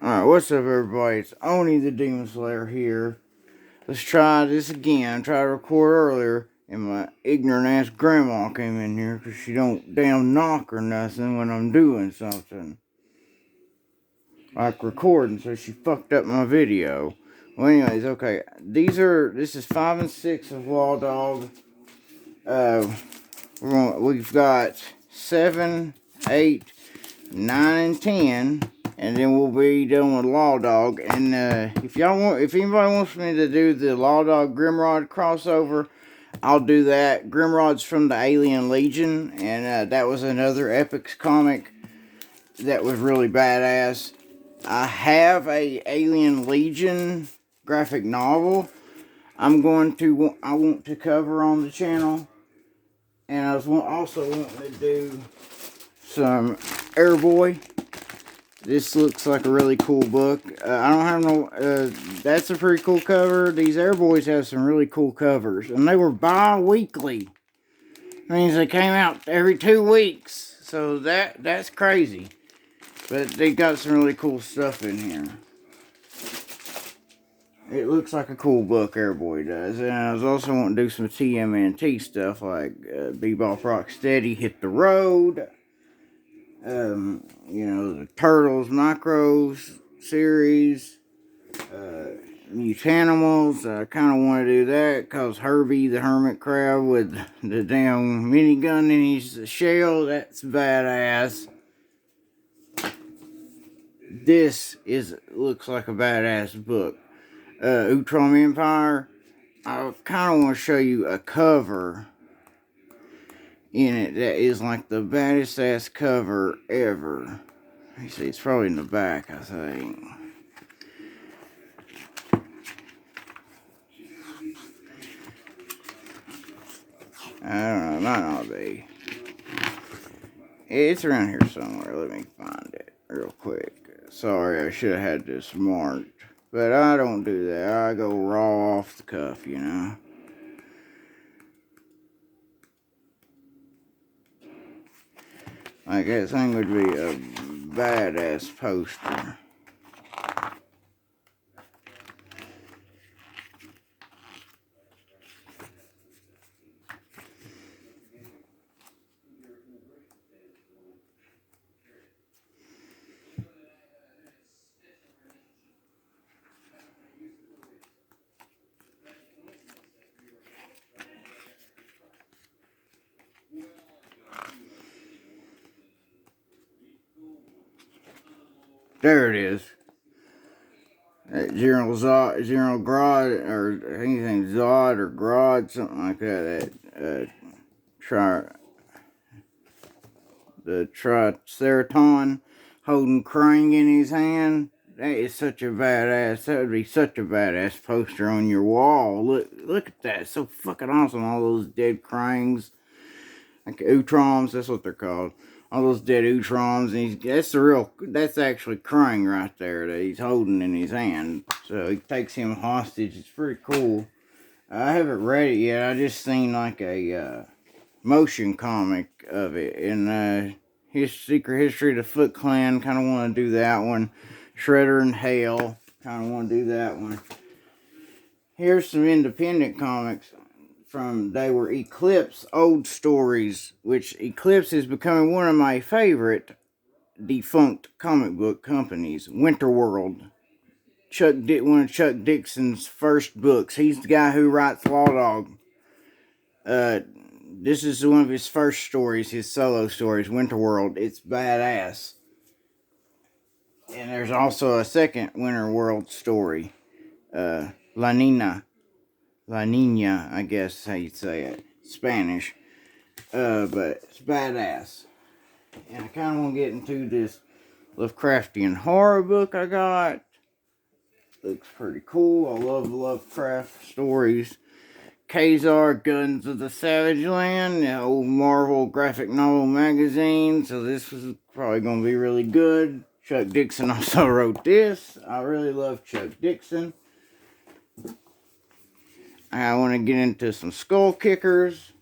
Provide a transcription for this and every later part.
Alright, what's up everybody? It's Oni the Demon Slayer here. Let's try this again. I tried to record earlier and my ignorant ass grandma came in here because she don't damn knock or nothing when I'm doing something. Like recording, so she fucked up my video. Well anyways, okay. This is 5 and 6 of lawdog. We've got 7, 8, 9, and 10. And then we'll be done with lawdog. And if anybody wants me to do the lawdog Grimrod crossover, I'll do that. Grimrod's from the Alien Legion, and that was another Epics comic that was really badass. I have a Alien Legion graphic novel I want to cover on the channel, and I was also wanting to do some Airboy. This looks like a really cool book. I don't have no... that's a pretty cool cover. These Airboys have some really cool covers. And they were bi-weekly. That means they came out every 2 weeks. So that's crazy. But they got some really cool stuff in here. It looks like a cool book, Airboy does. And I was also wanting to do some TMNT stuff like Bebop Rocksteady Hit the Road. You know, the Turtles Micros series, Mutanimals. I kind of want to do that because Herbie the Hermit Crab with the damn minigun in his shell, that's badass. This looks like a badass book. Utrom Empire. I kind of want to show you a cover in it that is like the baddest ass cover ever. Let me see, it's probably in the back, I think. I don't know, it might not be. It's around here somewhere. Let me find it real quick. Sorry, I should have had this marked. But I don't do that. I go raw off the cuff, you know. Like, that thing would be a badass poster. There it is. General Grodd, or anything Zod or Grodd, something like that. The Triceraton holding Krang in his hand. That is such a badass. That would be such a badass poster on your wall. Look at that. It's so fucking awesome. All those dead Krangs, like Utroms. That's what they're called. All those dead Utroms, and that's actually Krang right there that he's holding in his hand. So he takes him hostage. It's pretty cool. I haven't read it yet. I just seen like a motion comic of it, and his Secret History of the Foot Clan. Kind of want to do that one. Shredder and Hale. Kind of want to do that one. Here's some independent comics. They were Eclipse old stories, which Eclipse is becoming one of my favorite defunct comic book companies. Winterworld. One of Chuck Dixon's first books. He's the guy who writes lawdog. This is one of his first stories, his solo stories, Winterworld. It's badass. And there's also a second Winterworld story, La Nina. La Nina, I guess is how you'd say it. Spanish. But it's badass. And I kind of want to get into this Lovecraftian horror book I got. Looks pretty cool. I love Lovecraft stories. Khazar Guns of the Savage Land, the old Marvel graphic novel magazine. So this was probably going to be really good. Chuck Dixon also wrote this. I really love Chuck Dixon. I want to get into some Skull Kickers.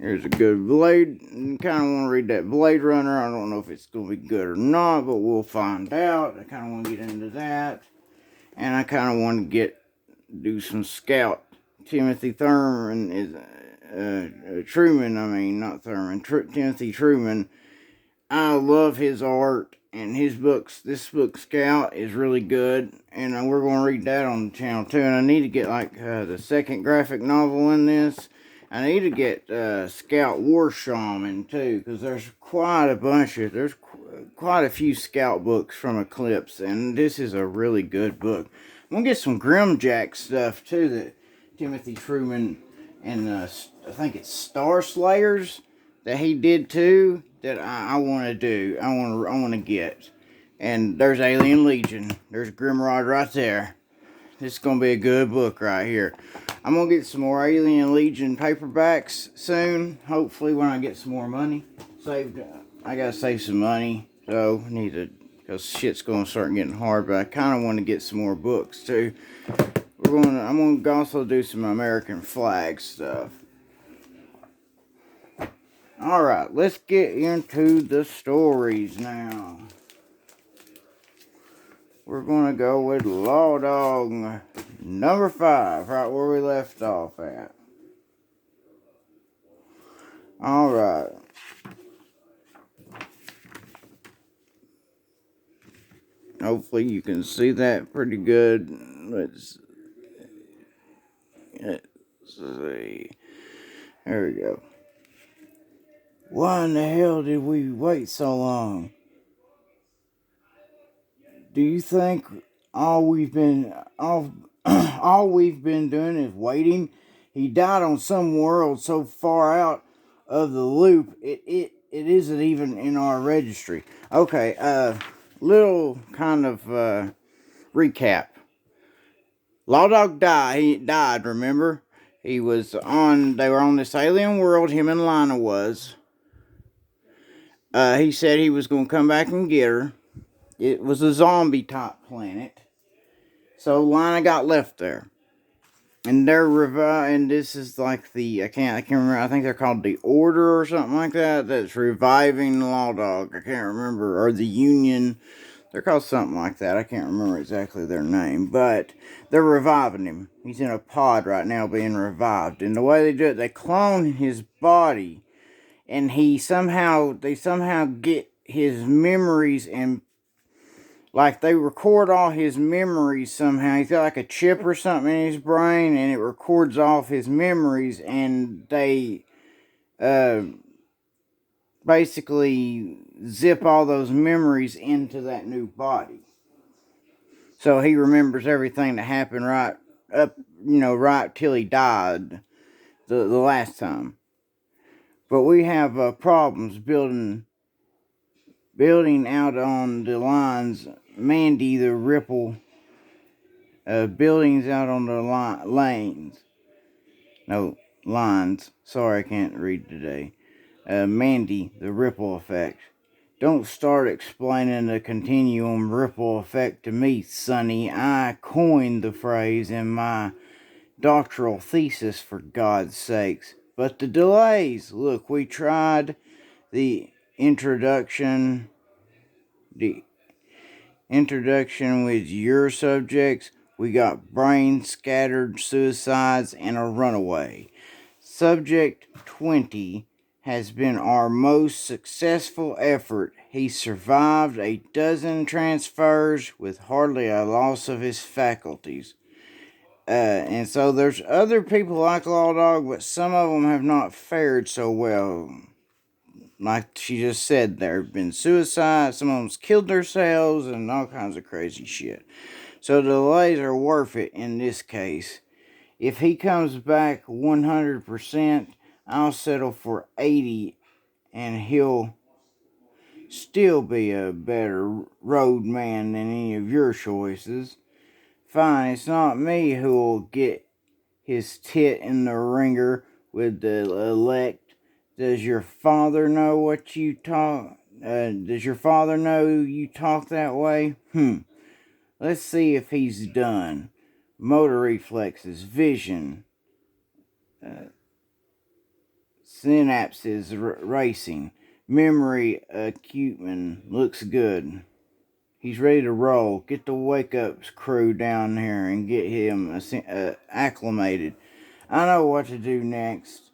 Here's a good Blade. Kind of want to read that Blade Runner. I don't know if it's going to be good or not, but we'll find out. I kind of want to get into that. And I kind of want to do some Scout. Timothy Thurman is, Truman, I mean, not Thurman, Timothy Truman. I love his art and his books. This book, Scout, is really good. And we're going to read that on the channel too. And I need to get like the second graphic novel in this. I need to get Scout War Shaman too, because there's quite a few Scout books from Eclipse, and this is a really good book. I'm gonna get some Grimjack stuff too that Timothy Truman and I think it's Star Slayers that he did too that I want to do. I want to get. And there's Alien Legion. There's Grimrod right there. This is going to be a good book right here. I'm going to get some more Alien Legion paperbacks soon. Hopefully when I get some more money saved. I got to save some money. So I need to, because shit's going to start getting hard. But I kind of want to get some more books too. I'm going to also do some American flag stuff. Alright, let's get into the stories now. We're going to go with Lawdog number 5, right where we left off at. Alright. Hopefully you can see that pretty good. Let's see. There we go. Why in the hell did we wait so long? Do you think all we've been doing is waiting? He died on some world so far out of the loop it isn't even in our registry. Okay, little kind of recap. Lawdog died. He died, remember? They were on this alien world, him and Lana was. He said he was going to come back and get her. It was a zombie type planet. So Lana got left there. And and this is like I can't remember, I think they're called the Order or something like that. That's reviving the Lawdog. I can't remember. Or the Union. They're called something like that. I can't remember exactly their name. But they're reviving him. He's in a pod right now being revived. And the way they do it, they clone his body. And they somehow get his memories and like they record all his memories somehow. He's got like a chip or something in his brain and it records off his memories and they basically zip all those memories into that new body. So he remembers everything that happened right till he died the last time. But we have problems building out on the lines. Mandy, the Ripple, buildings out on the lines. Sorry, I can't read today. Mandy, the Ripple effect. Don't start explaining the continuum ripple effect to me, Sonny. I coined the phrase in my doctoral thesis, for God's sakes. But the delays. Look, we tried the introduction with your subjects. We got brain scattered suicides and a runaway. Subject 20 has been our most successful effort. He survived a dozen transfers with hardly a loss of his faculties. And so there's other people like Lawdog, but some of them have not fared so well. Like she just said, there have been suicides, some of them's killed themselves, and all kinds of crazy shit. So the delays are worth it in this case. If he comes back 100%, I'll settle for 80, and he'll still be a better road man than any of your choices. Fine, it's not me who'll get his tit in the ringer with the elect. Does your father know what you talk? Does your father know you talk that way? Let's see if he's done. Motor reflexes, vision, Synapses racing. Memory acumen looks good. He's ready to roll. Get the wake-up crew down here and get him acclimated. I know what to do next.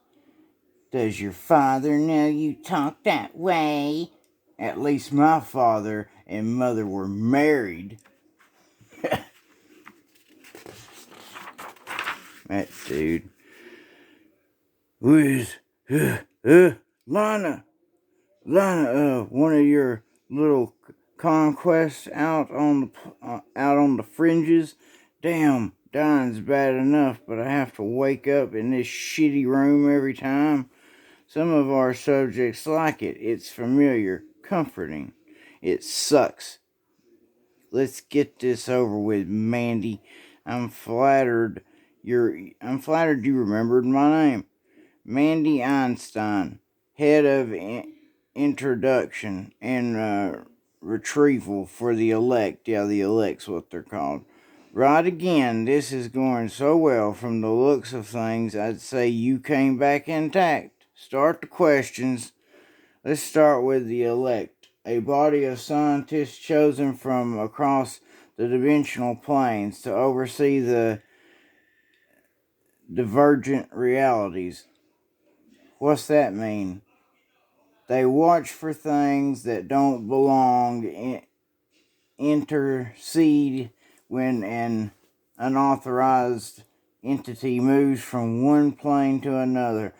Does your father know you talk that way? At least my father and mother were married. That dude. Who's, Lana, one of your little conquests out on the fringes. Damn, dying's bad enough, but I have to wake up in this shitty room every time. Some of our subjects like it. It's familiar, comforting. It sucks. Let's get this over with, Mandy. I'm flattered you remembered my name. Mandy Einstein, head of introduction and retrieval for the elect. Yeah, the elect's what they're called. Right again, this is going so well. From the looks of things, I'd say you came back intact. Start the questions. Let's start with the elect, a body of scientists chosen from across the dimensional planes to oversee the divergent realities. What's that mean? They watch for things that don't belong, intercede when an unauthorized entity moves from one plane to another.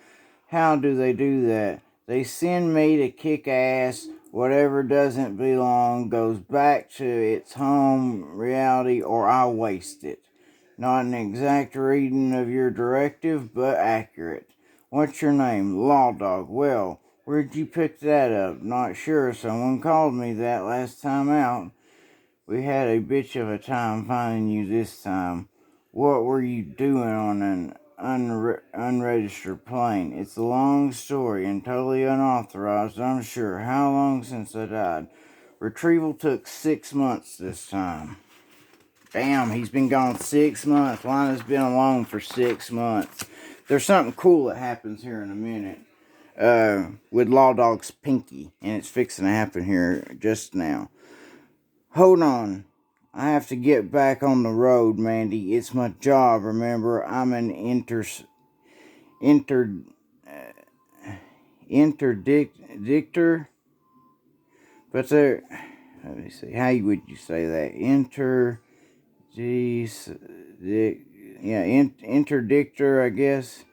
How do they do that? They send me to kick ass. Whatever doesn't belong goes back to its home reality, or I waste it. Not an exact reading of your directive, but accurate. What's your name? Lawdog. Well, where'd you pick that up? Not sure. Someone called me that last time out. We had a bitch of a time finding you this time. What were you doing on an unregistered plane? It's a long story and totally unauthorized, I'm sure. How long since I died? Retrieval took 6 months this time. Damn, he's been gone 6 months. Lana's been alone for 6 months. There's something cool that happens here in a minute. With Lawdog's pinky, and it's fixing to happen here just now. Hold on. I have to get back on the road, Mandy. It's my job, remember? I'm an interdictor. But there, let me see. How would you say that? Interdictor, I guess.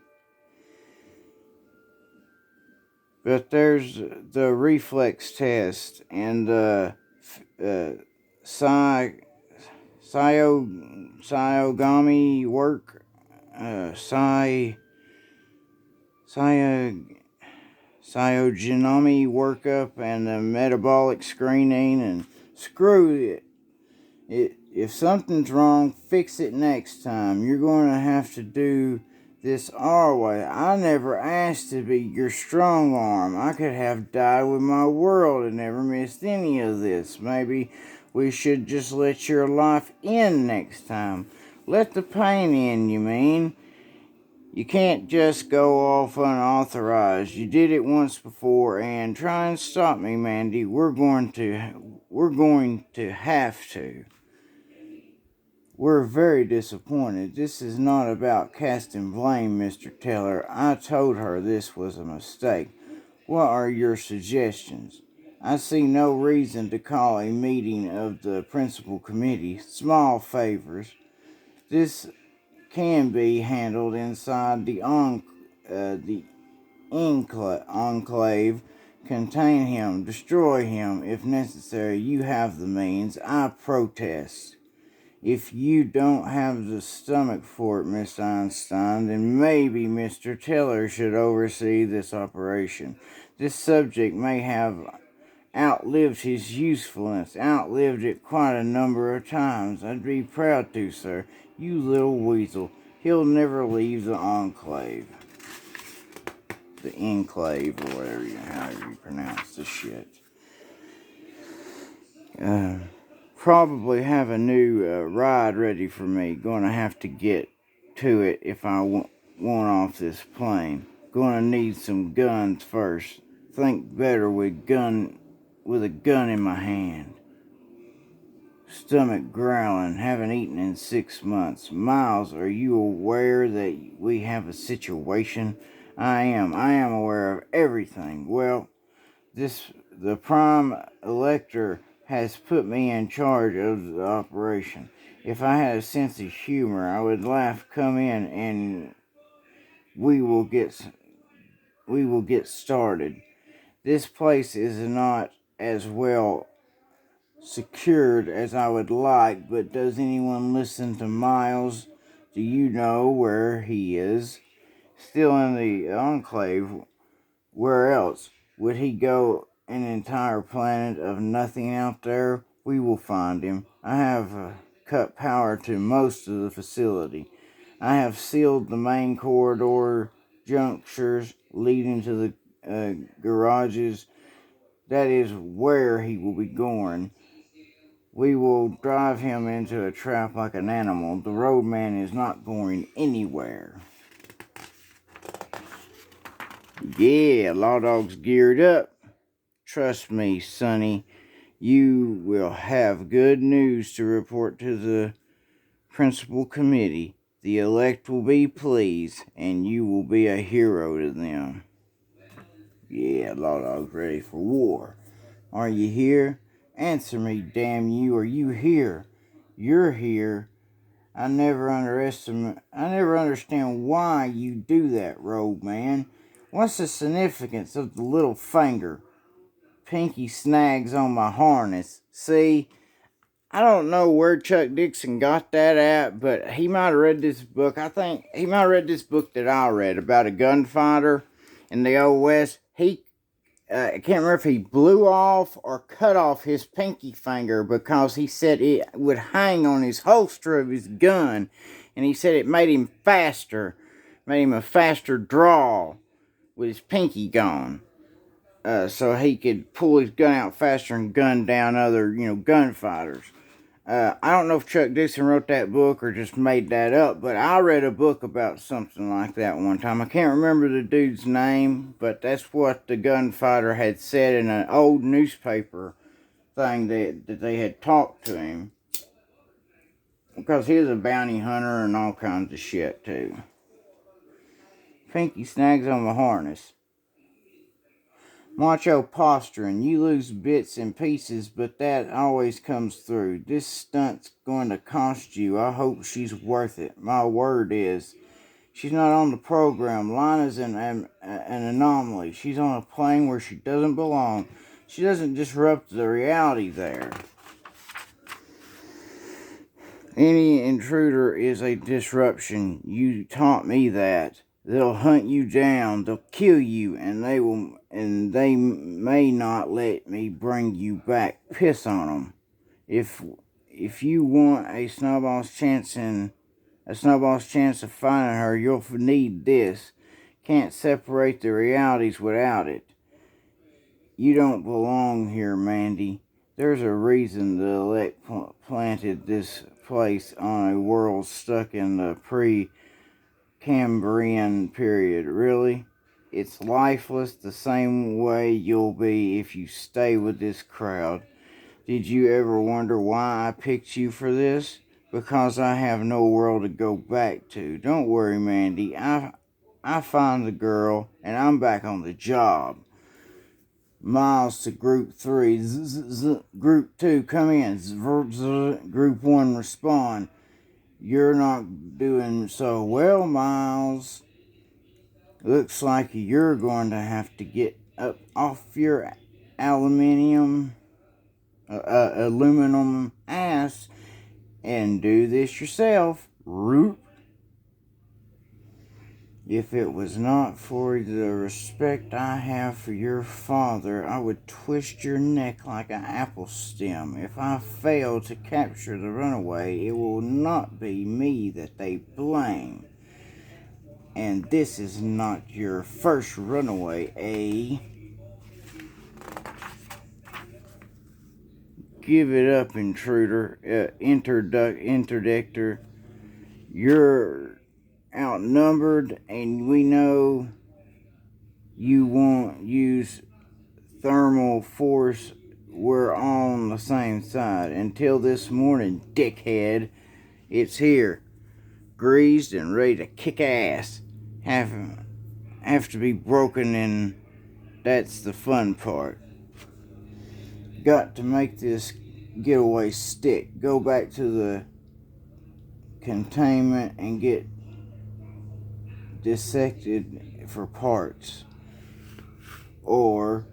But there's the reflex test and the Syogami work, Syogenomy workup, and the metabolic screening, and screw it. If something's wrong, fix it next time. You're going to have to do this our way. I never asked to be your strong arm. I could have died with my world and never missed any of this. Maybe we should just let your life end next time. Let the pain in, you mean? You can't just go off unauthorized. You did it once before, and try and stop me, Mandy. We're going to have to. We're very disappointed. This is not about casting blame, Mr. Teller. I told her this was a mistake. What are your suggestions? I see no reason to call a meeting of the principal committee. Small favors. This can be handled inside the enclave. Contain him. Destroy him if necessary. You have the means. I protest. If you don't have the stomach for it, Miss Einstein, then maybe Mr. Teller should oversee this operation. This subject may have outlived his usefulness, outlived it quite a number of times. I'd be proud to, sir. You little weasel. He'll never leave the enclave. The enclave, or whatever, however you pronounce the shit. Probably have a new ride ready for me. Gonna have to get to it if I want off this plane. Gonna need some guns first. Think better with a gun in my hand. Stomach growling, haven't eaten in 6 months. Miles, are you aware that we have a situation? I am aware of everything. Well, the Prime Elector has put me in charge of the operation. If I had a sense of humor, I would laugh. Come in and we will get started. This place is not as well secured as I would like, but does anyone listen to Miles? Do you know where he is? Still in the Enclave. Where else would he go? An entire planet of nothing out there? We will find him. I have cut power to most of the facility. I have sealed the main corridor junctures leading to the garages. That is where he will be going. We will drive him into a trap like an animal. The roadman is not going anywhere. Yeah, lawdog's geared up. Trust me, Sonny, you will have good news to report to the principal committee. The elect will be pleased, and you will be a hero to them. Yeah, lawdog's ready for war. Are you here? Answer me, damn you. Are you here? You're here. I never understand why you do that, roadman. What's the significance of the little finger? Pinky snags on my harness. See, I don't know where Chuck Dixon got that at, but he might have read this book. I think he might have read this book that I read about a gunfighter in the Old West. I can't remember if he blew off or cut off his pinky finger because he said it would hang on his holster of his gun, and he said it made him a faster draw with his pinky gone. So he could pull his gun out faster and gun down other, gunfighters. I don't know if Chuck Dixon wrote that book or just made that up, but I read a book about something like that one time. I can't remember the dude's name, but that's what the gunfighter had said in an old newspaper thing that they had talked to him. Because he was a bounty hunter and all kinds of shit, too. Pinky snags on the harness. Macho posturing. You lose bits and pieces, but that always comes through. This stunt's going to cost you. I hope she's worth it. My word is. She's not on the program. Lana's an anomaly. She's on a plane where she doesn't belong. She doesn't disrupt the reality there. Any intruder is a disruption. You taught me that. They'll hunt you down, they'll kill you, and they may not let me bring you back. Piss on them. If you want a snowball's chance of finding her, you'll need this. Can't separate the realities without it. You don't belong here, Mandy. There's a reason the elect planted this place on a world stuck in the Cambrian period. Really? It's lifeless the same way you'll be if you stay with this crowd. Did you ever wonder why I picked you for this? Because I have no world to go back to. Don't worry, Mandy. I find the girl and I'm back on the job. Miles to Group 3. Group 2, come in. Group 1, respond. You're not doing so well, Miles. Looks like you're going to have to get up off your aluminum ass and do this yourself. Root. If it was not for the respect I have for your father, I would twist your neck like an apple stem. If I fail to capture the runaway, it will not be me that they blame. And this is not your first runaway, eh? Give it up, intruder. Interdictor. You're outnumbered, and we know You won't use thermal force. We're on the same side. Until this morning, dickhead. It's here. Greased and ready to kick ass. Have to be broken, and that's the fun part. Got to make this getaway stick. Go back to the containment and get dissected for parts, or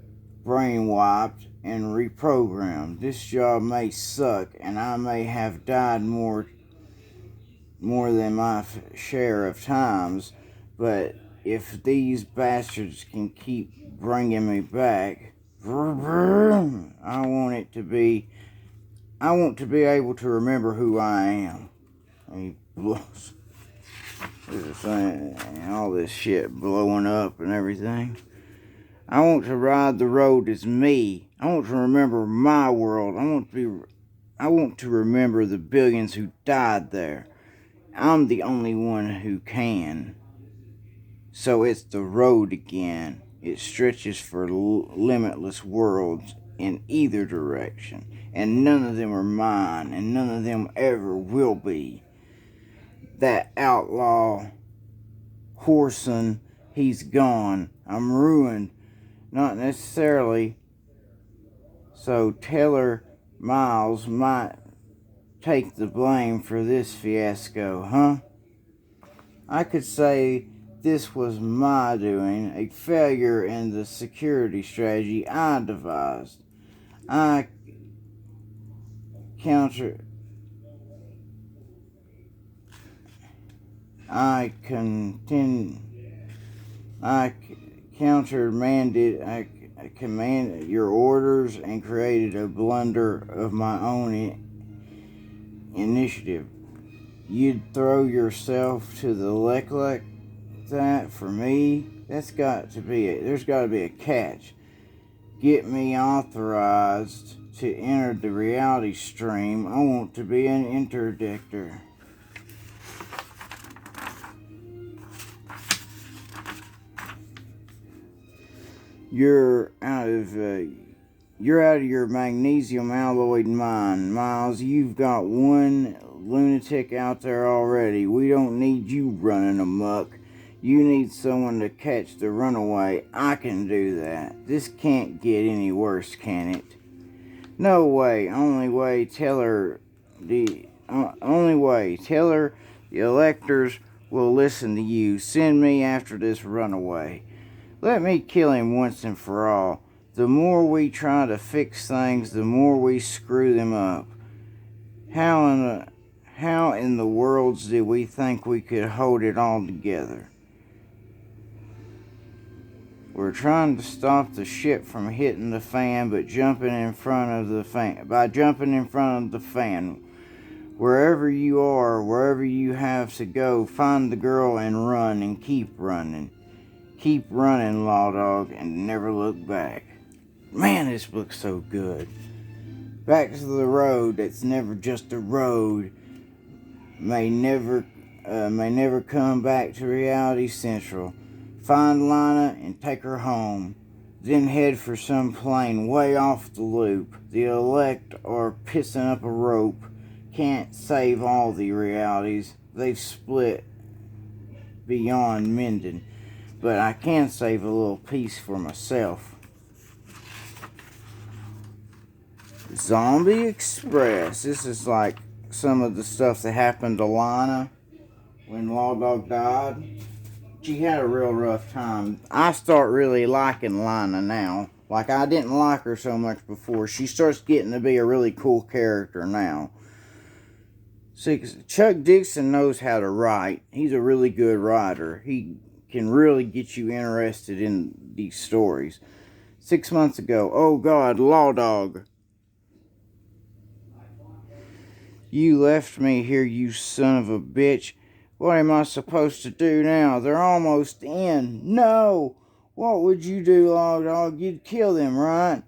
brain wiped and reprogrammed. This job may suck, and I may have died more than my share of times, but if these bastards can keep bringing me back, I want to be able to remember who I am. He blows. All this shit blowing up and everything. I want to ride the road as me. I want to remember my world. I want to remember the billions who died there. I'm the only one who can. So it's the road again. It stretches for limitless worlds in either direction. And none of them are mine, and none of them ever will be. That outlaw, Horson, he's gone. I'm ruined. Not necessarily. So Taylor Miles might take the blame for this fiasco, huh? I could say this was my doing, a failure in the security strategy I devised. I commanded your orders and created a blunder of my own initiative. You'd throw yourself to the like that for me? There's got to be a catch. Get me authorized to enter the reality stream. I want to be an interdictor. You're out of your magnesium alloyed mind, Miles. You've got one lunatic out there already. We don't need you running amok. You need someone to catch the runaway. I can do that. This can't get any worse, can it? No way. Only way. Tell her the electors will listen to you. Send me after this runaway. Let me kill him once and for all. The more we try to fix things, the more we screw them up. How in the worlds did we think we could hold it all together? We're trying to stop the ship from hitting the fan, by jumping in front of the fan. Wherever you are, wherever you have to go, find the girl and run, and keep running. Keep running, lawdog, and never look back. Man, this book's so good. Back to the road that's never just a road. May never come back to Reality Central. Find Lana and take her home. Then head for some plane way off the loop. The elect are pissing up a rope. Can't save all the realities. They've split beyond mending. But I can save a little piece for myself. Zombie Express. This is like some of the stuff that happened to Lana when lawdog died. She had a real rough time. I start really liking Lana now. Like, I didn't like her so much before. She starts getting to be a really cool character now. 6. Chuck Dixon knows how to write. He's a really good writer. He can really get you interested in these stories. 6 months ago. Oh God, lawdog. You left me here, you son of a bitch. What am I supposed to do now? They're almost in. No! What would you do, lawdog? You'd kill them, right?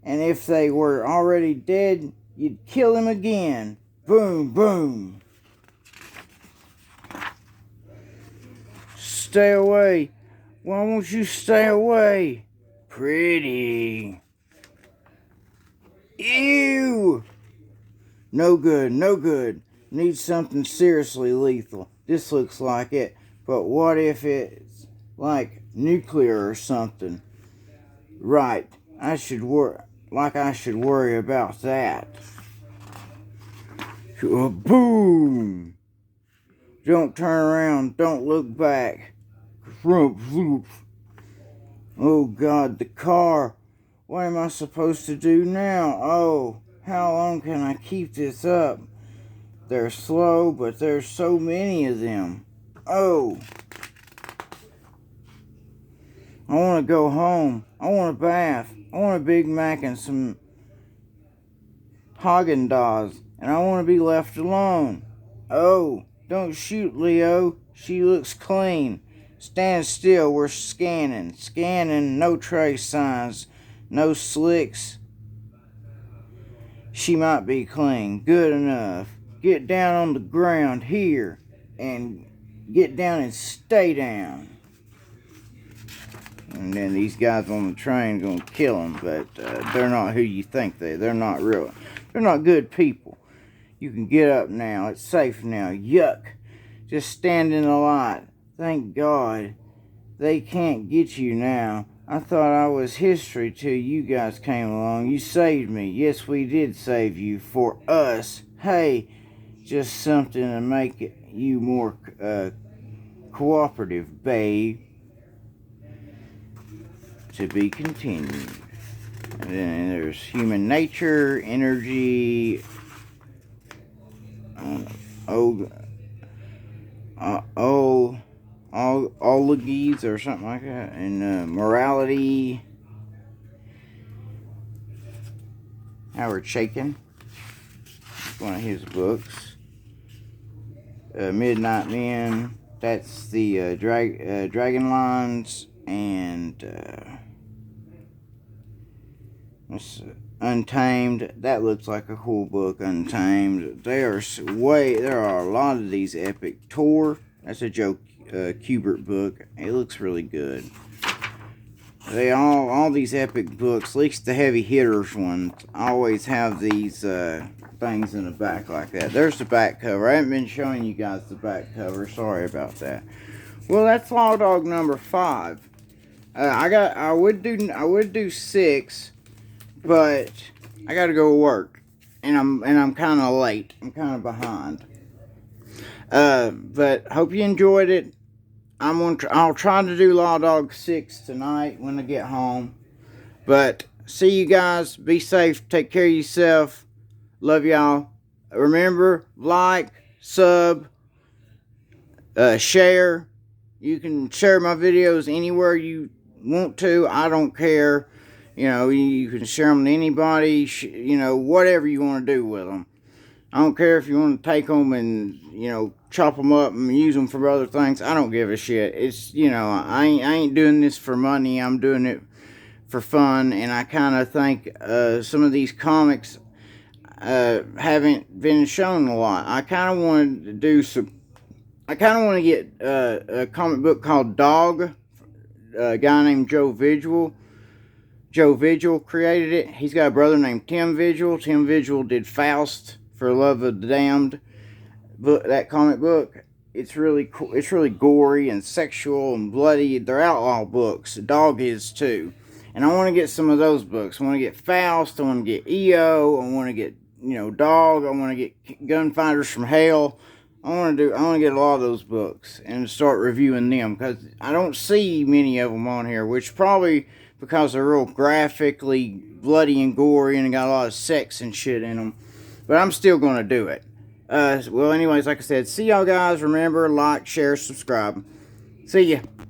And if they were already dead, you'd kill them again. Boom, boom. Stay away. Why won't you stay away? Pretty. Ew! No good, no good. Need something seriously lethal. This looks like it. But what if it's like nuclear or something? Right. I should worry about that. Boom! Don't turn around. Don't look back. Oh God, the car. What am I supposed to do now? Oh, how long can I keep this up? They're slow, but there's so many of them. Oh. I want to go home. I want a bath. I want a Big Mac and some Haagen-Dazs. And I want to be left alone. Oh, don't shoot, Leo. She looks clean. Stand still. We're scanning. Scanning. No trace signs. No slicks. She might be clean. Good enough. Get down on the ground here. And get down and stay down. And then these guys on the train gonna kill them, but they're not who you think they're not real. They're not good people. You can get up now. It's safe now. Yuck. Just stand in the light. Thank God. They can't get you now. I thought I was history till you guys came along. You saved me. Yes, we did save you. For us. Hey, just something to make you more cooperative, babe. To be continued. And then there's human nature, energy, ologies or something like that, and morality. Howard Chaykin, one of his books. Midnight Men. That's the Dragon Lines and. Untamed. That looks like a cool book. Untamed. There are a lot of these epic. Tor. That's a Joe Kubert book. It looks really good. They all these epic books, at least the heavy hitters ones, always have these things in the back like that. There's the back cover. I haven't been showing you guys the back cover. Sorry about that. Well, that's lawdog number 5. I would do 6. But I gotta go to work, and I'm kind of late. I'm kind of behind. But hope you enjoyed it. I'll try to do lawdog 6 tonight when I get home. But see you guys. Be safe. Take care of yourself. Love y'all. Remember, like, sub, share. You can share my videos anywhere you want to. I don't care. You know, you can share them to anybody, you know, whatever you want to do with them. I don't care if you want to take them and, you know, chop them up and use them for other things. I don't give a shit. It's, you know, I ain't doing this for money. I'm doing it for fun. And I kind of think some of these comics haven't been shown a lot. I kind of wanted to do some... I kind of want to get a comic book called Dog. A guy named Joe Vigil. Joe Vigil created it. He's got a brother named Tim Vigil. Tim Vigil did Faust for Love of the Damned. But that comic book, it's really cool. It's really gory and sexual and bloody. They're outlaw books. Dog is too. And I want to get some of those books. I want to get Faust. I want to get EO. I want to get, you know, Dog. I want to get Gunfighters from Hell. I want to get a lot of those books and start reviewing them, because I don't see many of them on here, which probably because they're real graphically bloody and gory and got a lot of sex and shit in them. But I'm still going to do it. Well, anyways, like I said, see y'all guys. Remember, like, share, subscribe. See ya.